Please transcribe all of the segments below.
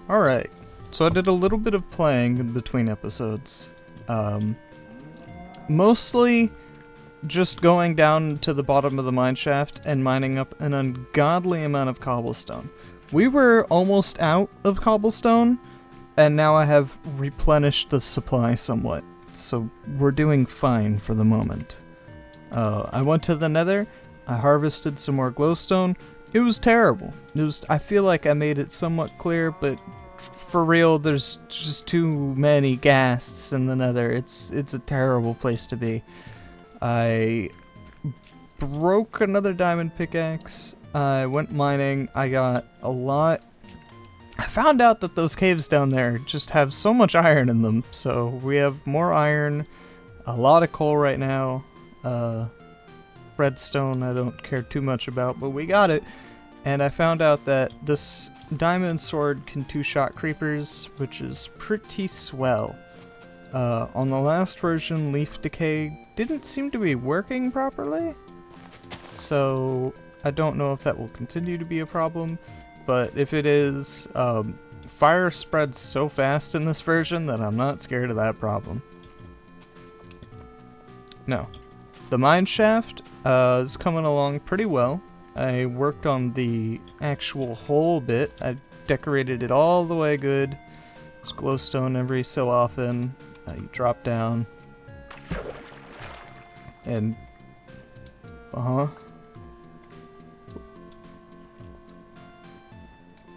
Alright, so I did a little bit of playing in between episodes. Mostly just going down to the bottom of the mine shaft and mining up an ungodly amount of cobblestone. We were almost out of cobblestone, and now I have replenished the supply somewhat. So we're doing fine for the moment. I went to the nether, I harvested some more glowstone. It was terrible. I feel like I made it somewhat clear, but for real, there's just too many ghasts in the nether. It's a terrible place to be. I broke another diamond pickaxe. I went mining. I got a lot. I found out that those caves down there just have so much iron in them. So we have more iron, a lot of coal right now. Redstone I don't care too much about, but we got it. And I found out that this diamond sword can two-shot creepers, which is pretty swell. On the last version, leaf decay didn't seem to be working properly, so I don't know if that will continue to be a problem, but if it is, fire spreads so fast in this version that I'm not scared of that problem. No. The mine shaft is coming along pretty well. I worked on the actual hole bit. I decorated it all the way good. It's glowstone every so often. You drop down. And...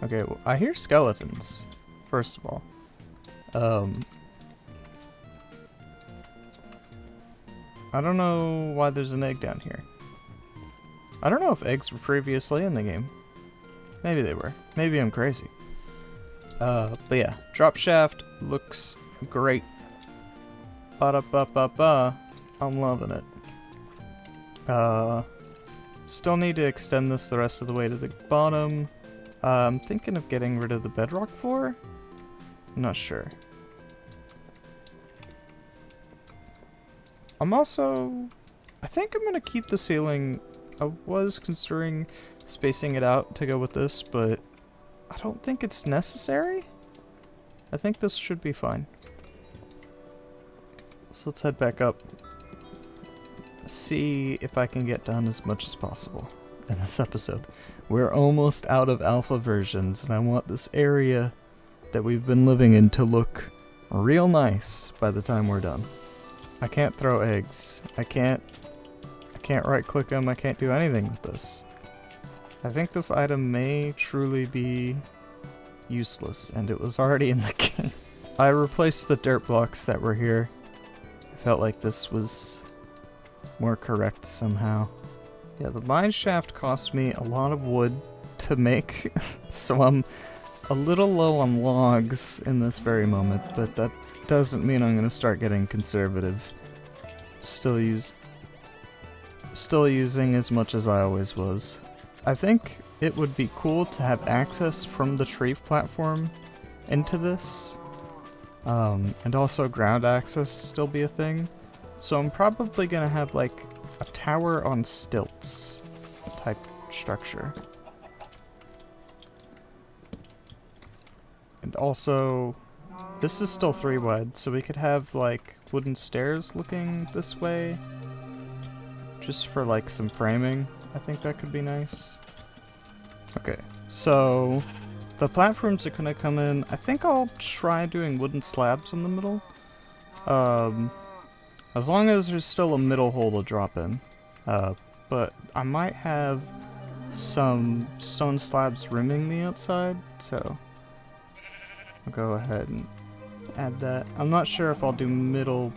Okay, well, I hear skeletons, first of all. I don't know why there's an egg down here. I don't know if eggs were previously in the game. Maybe they were. Maybe I'm crazy. But yeah, drop shaft looks great. Ba-da-ba-ba-ba. I'm loving it. Still need to extend this the rest of the way to the bottom. I'm thinking of getting rid of the bedrock floor. I'm not sure. I think I'm gonna keep the ceiling. I was considering spacing it out to go with this, but I don't think it's necessary. I think this should be fine. So let's head back up. See if I can get done as much as possible in this episode. We're almost out of alpha versions, and I want this area that we've been living in to look real nice by the time we're done. I can't throw eggs. I can't right click them. I can't do anything with this. I think this item may truly be useless, and it was already in the game. I replaced the dirt blocks that were here. I felt like this was more correct somehow. Yeah, the mine shaft cost me a lot of wood to make, so I'm a little low on logs in this very moment, but that doesn't mean I'm gonna start getting conservative. Still using as much as I always was. I think it would be cool to have access from the tree platform into this, and also ground access still be a thing. So I'm probably gonna have like a tower on stilts type structure. And also, this is still 3 wide, so we could have like wooden stairs looking this way. Just for like some framing. I think that could be nice. Okay, so the platforms are gonna come in. I think I'll try doing wooden slabs in the middle. As long as there's still a middle hole to drop in. But I might have some stone slabs rimming the outside, so I'll go ahead and add that. I'm not sure if I'll do middle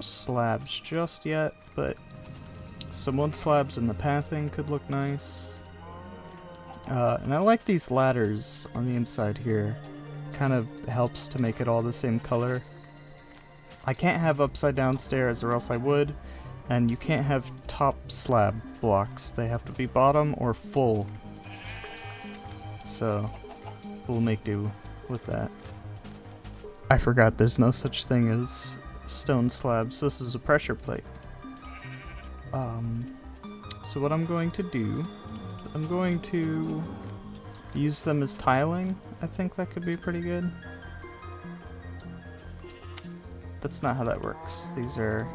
slabs just yet, but some wood slabs in the pathing could look nice. And I like these ladders on the inside here. Kind of helps to make it all the same color. I can't have upside down stairs or else I would, and you can't have top slab blocks. They have to be bottom or full. So we'll make do with that. I forgot there's no such thing as stone slabs. This is a pressure plate. So what I'm going to do, I'm going to use them as tiling. I think that could be pretty good. That's not how that works. These are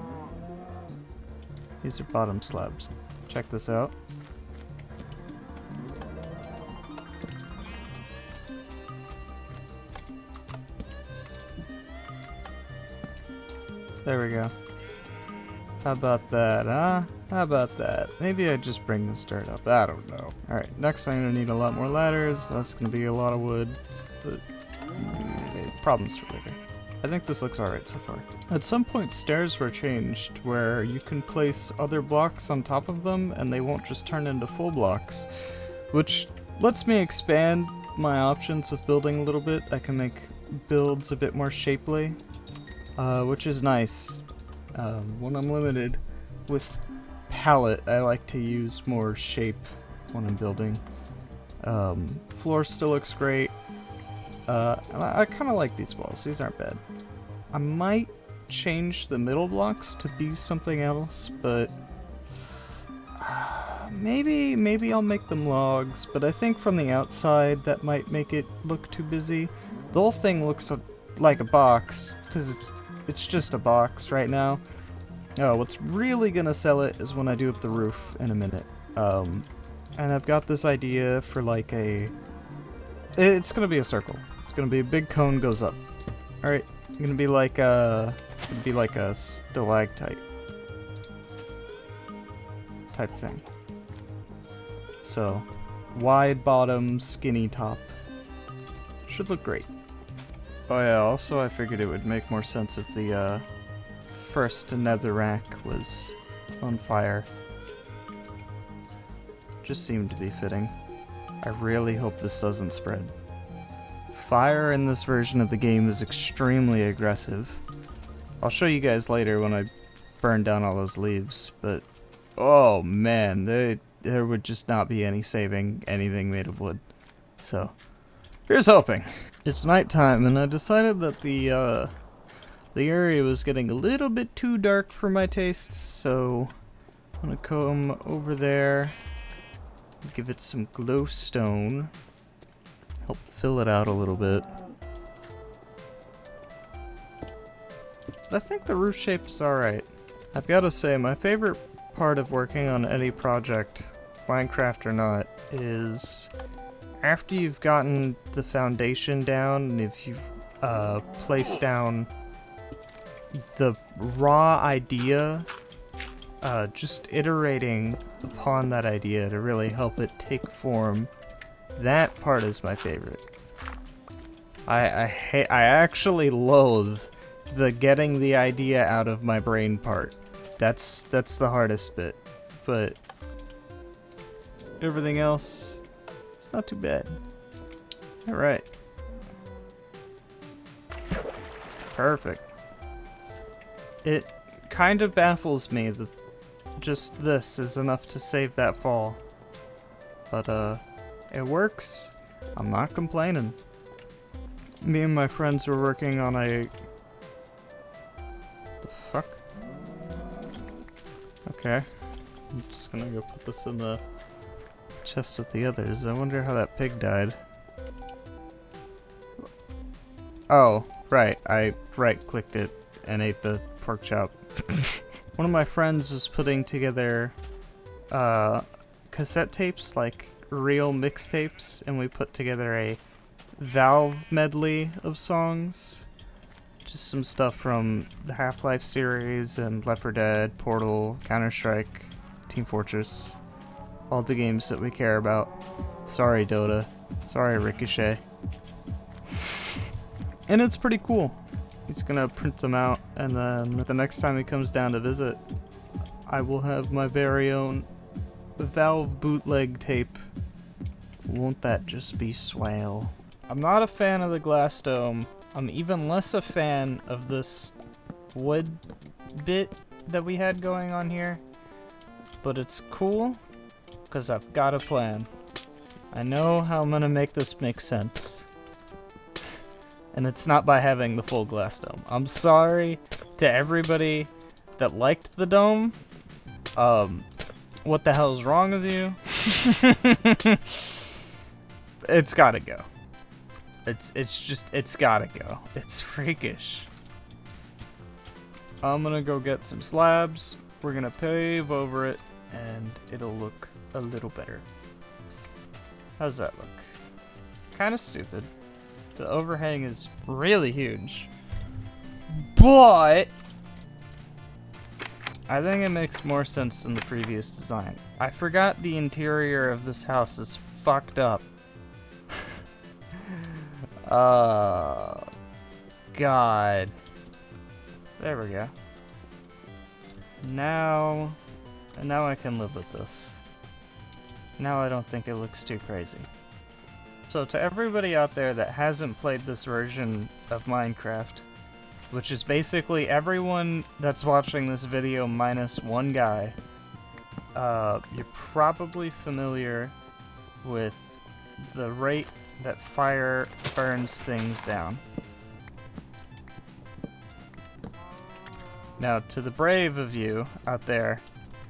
bottom slabs. Check this out. There we go. How about that, huh? How about that? Maybe I just bring this dirt up. I don't know. Alright, next I'm gonna need a lot more ladders. That's gonna be a lot of wood. But problems for later. I think this looks alright so far. At some point stairs were changed where you can place other blocks on top of them and they won't just turn into full blocks, which lets me expand my options with building a little bit. I can make builds a bit more shapely, which is nice. When I'm limited with palette, I like to use more shape when I'm building. Floor still looks great. I kind of like these walls. These aren't bad. I might change the middle blocks to be something else, but maybe I'll make them logs. But I think from the outside that might make it look too busy. The whole thing looks like a box because it's just a box right now. Oh, what's really gonna sell it is when I do up the roof in a minute. And I've got this idea for like it's gonna be a circle. It's gonna be a big cone goes up. Alright, gonna be like a stalactite type thing. So, wide bottom, skinny top. Should look great. Oh yeah, also I figured it would make more sense if the first netherrack was on fire. Just seemed to be fitting. I really hope this doesn't spread. Fire in this version of the game is extremely aggressive. I'll show you guys later when I burn down all those leaves, but oh man, there would just not be any saving anything made of wood. So, here's hoping. It's nighttime and I decided that the area was getting a little bit too dark for my tastes, so I'm gonna come over there, give it some glowstone, help fill it out a little bit. But I think the roof shape is alright. I've got to say, my favorite part of working on any project, Minecraft or not, is after you've gotten the foundation down and if you've placed down the raw idea, just iterating upon that idea to really help it take form. That part is my favorite. I actually loathe the getting the idea out of my brain part. That's the hardest bit, but everything else, it's not too bad. All right. Perfect. It kind of baffles me that just this is enough to save that fall. But, it works. I'm not complaining. Me and my friends were working on a... The fuck? Okay. I'm just gonna go put this in the chest with the others. I wonder how that pig died. Oh, right. I right-clicked it and ate the pork chop. One of my friends was putting together cassette tapes, like real mixtapes, and we put together a Valve medley of songs. Just some stuff from the Half-Life series and Left 4 Dead, Portal, Counter-Strike, Team Fortress. All the games that we care about. Sorry, Dota. Sorry, Ricochet. And it's pretty cool. He's gonna print them out, and then the next time he comes down to visit, I will have my very own Valve bootleg tape. Won't that just be swell? I'm not a fan of the glass dome. I'm even less a fan of this wood bit that we had going on here. But it's cool, because I've got a plan. I know how I'm gonna make this make sense. And it's not by having the full glass dome. I'm sorry to everybody that liked the dome. What the hell's wrong with you? It's gotta go. It's gotta go. It's freakish. I'm gonna go get some slabs. We're gonna pave over it, and it'll look a little better. How's that look? Kind of stupid. The overhang is really huge. But I think it makes more sense than the previous design. I forgot the interior of this house is fucked up. God. There we go. Now I can live with this. Now I don't think it looks too crazy. So to everybody out there that hasn't played this version of Minecraft, which is basically everyone that's watching this video minus one guy, you're probably familiar with the rate that fire burns things down. Now, to the brave of you out there,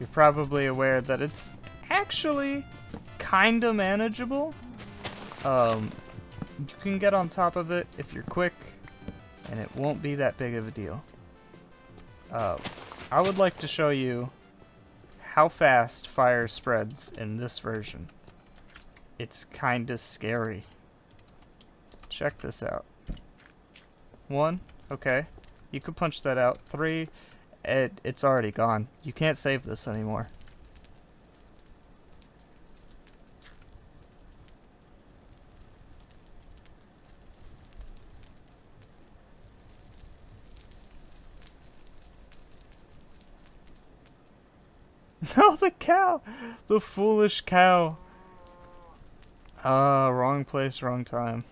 you're probably aware that it's actually kinda manageable. You can get on top of it if you're quick, and it won't be that big of a deal. I would like to show you how fast fire spreads in this version. It's kinda scary. Check this out. 1, okay. You could punch that out. 3, it's already gone. You can't save this anymore. No, the cow! The foolish cow. Wrong place, wrong time.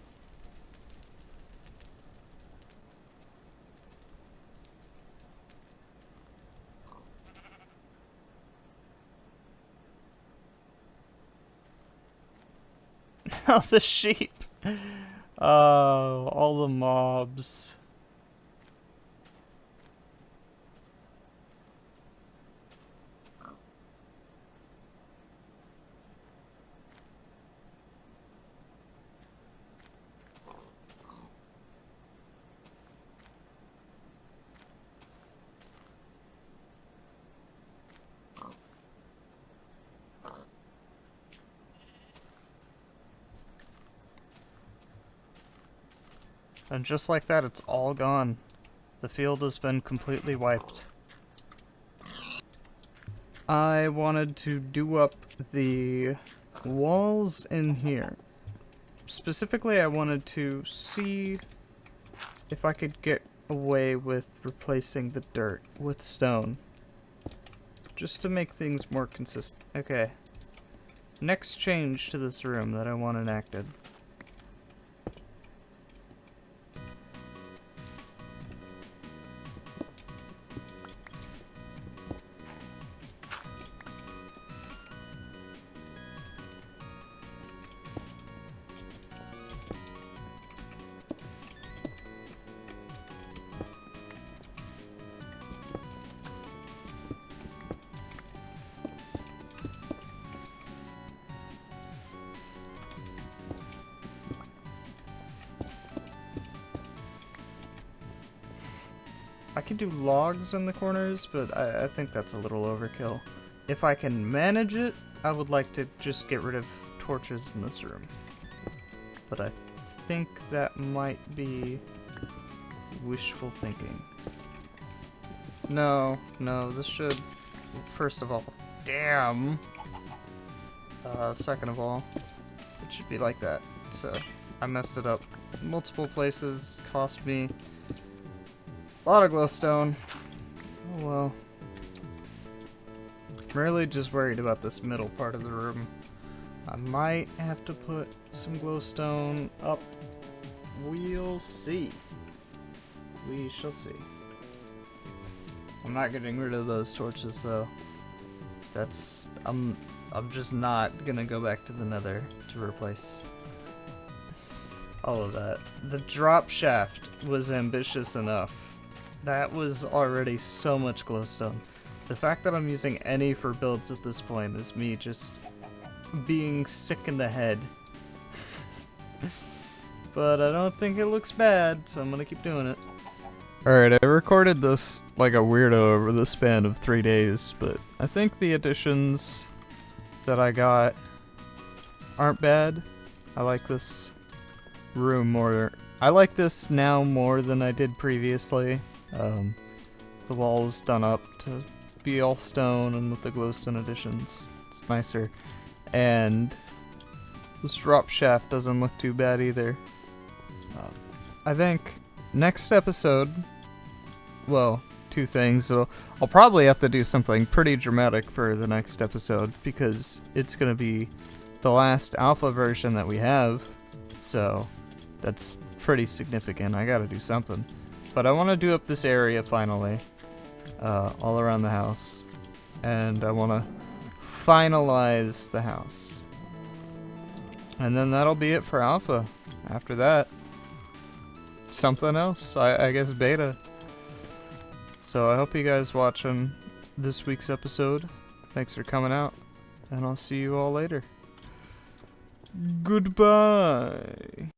Oh, the sheep. Oh, all the mobs. And just like that, it's all gone. The field has been completely wiped. I wanted to do up the walls in here. Specifically, I wanted to see if I could get away with replacing the dirt with stone. Just to make things more consistent. Okay. Next change to this room that I want enacted. I could do logs in the corners, but I think that's a little overkill. If I can manage it, I would like to just get rid of torches in this room. But I think that might be wishful thinking. No, this should... First of all, damn! Second of all, it should be like that. So, I messed it up multiple places, cost me a lot of glowstone. Oh well. I'm really just worried about this middle part of the room. I might have to put some glowstone up. We'll see. We shall see. I'm not getting rid of those torches though. That's... I'm just not gonna go back to the nether to replace all of that. The drop shaft was ambitious enough. That was already so much glowstone. The fact that I'm using any for builds at this point is me just being sick in the head. But I don't think it looks bad, so I'm gonna keep doing it. Alright, I recorded this like a weirdo over the span of 3 days, but I think the additions that I got aren't bad. I like this room more. I like this now more than I did previously. The wall's done up to be all stone, and with the glowstone additions, it's nicer. And this drop shaft doesn't look too bad either. I think next episode, well, two things. I'll probably have to do something pretty dramatic for the next episode because it's going to be the last alpha version that we have. So that's pretty significant. I got to do something. But I want to do up this area finally, all around the house. And I want to finalize the house. And then that'll be it for alpha. After that, something else. I guess beta. So I hope you guys watching this week's episode. Thanks for coming out, and I'll see you all later. Goodbye.